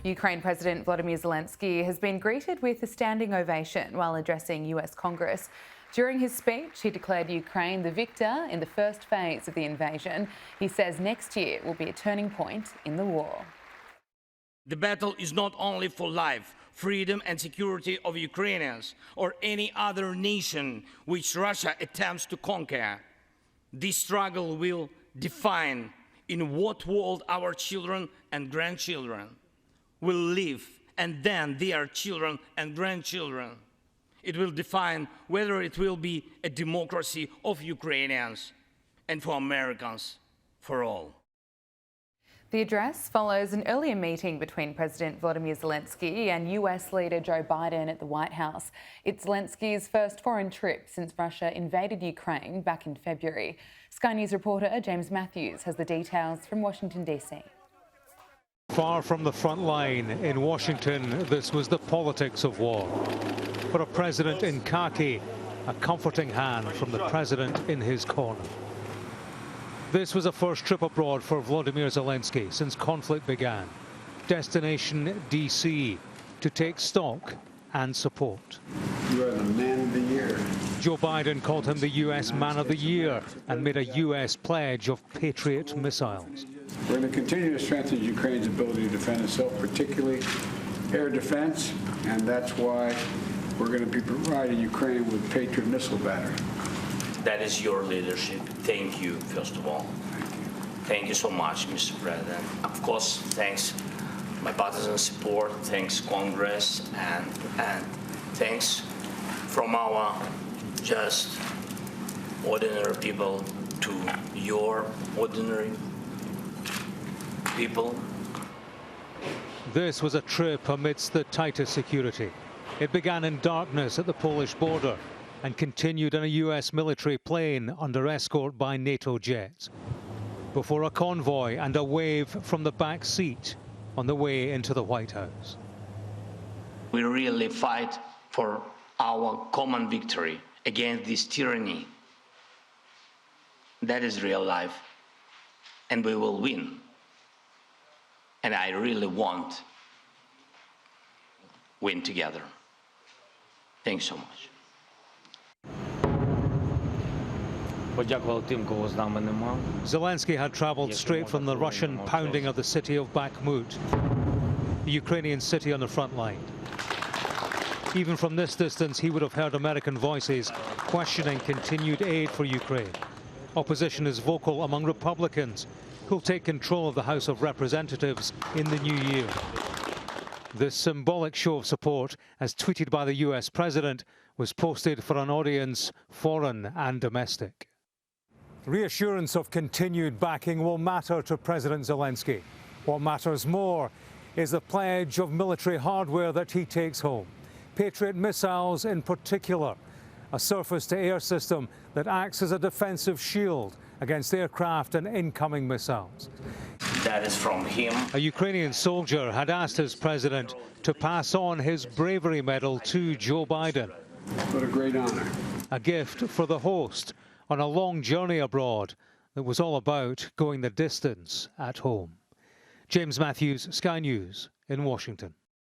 Ukraine President Volodymyr Zelensky has been greeted with a standing ovation while addressing US Congress. During his speech, he declared Ukraine the victor in the first phase of the invasion. He says next year will be a turning point in the war. The battle is not only for life, freedom and security of Ukrainians or any other nation which Russia attempts to conquer. This struggle will define in what world our children and grandchildren will live, and then their children and grandchildren. It will define whether it will be a democracy of Ukrainians and for Americans for all. The address follows an earlier meeting between President Volodymyr Zelensky and US leader Joe Biden at the White House. It's Zelensky's first foreign trip since Russia invaded Ukraine back in February. Sky News reporter James Matthews has the details from Washington, D.C. Far from the front line in Washington, this was the politics of war. For a president in khaki, a comforting hand from the president in his corner. This was a first trip abroad for Volodymyr Zelensky since conflict began. Destination D.C. to take stock and support. You are the man of the year. Joe Biden called him the U.S. Man of the Year and made a U.S. pledge of Patriot missiles. We're going to continue to strengthen Ukraine's ability to defend itself, particularly air defense, and that's why we're going to be providing Ukraine with Patriot missile battery. That is your leadership. Thank you, first of all. Thank you so much, Mr. President. Of course, thanks my partisan support, thanks Congress, and thanks from our just ordinary people to your ordinary people. This was a trip amidst the tightest security. It began in darkness at the Polish border and continued in a US military plane under escort by NATO jets, before a convoy and a wave from the back seat on the way into the White House. We really fight for our common victory against this tyranny. That is real life, and we will win. And I really want win together. Thanks so much. Zelensky had travelled straight from the Russian pounding of the city of Bakhmut, the Ukrainian city on the front line. Even from this distance, he would have heard American voices questioning continued aid for Ukraine. Opposition is vocal among Republicans, who'll take control of the House of Representatives in the new year. This symbolic show of support, as tweeted by the US president, was posted for an audience foreign and domestic. Reassurance of continued backing will matter to President Zelensky. What matters more is the pledge of military hardware that he takes home. Patriot missiles in particular, a surface-to-air system that acts as a defensive shield against aircraft and incoming missiles. That is from him. A Ukrainian soldier had asked his president to pass on his bravery medal to Joe Biden. What a great honor. A gift for the host on a long journey abroad that was all about going the distance at home. James Matthews, Sky News in Washington.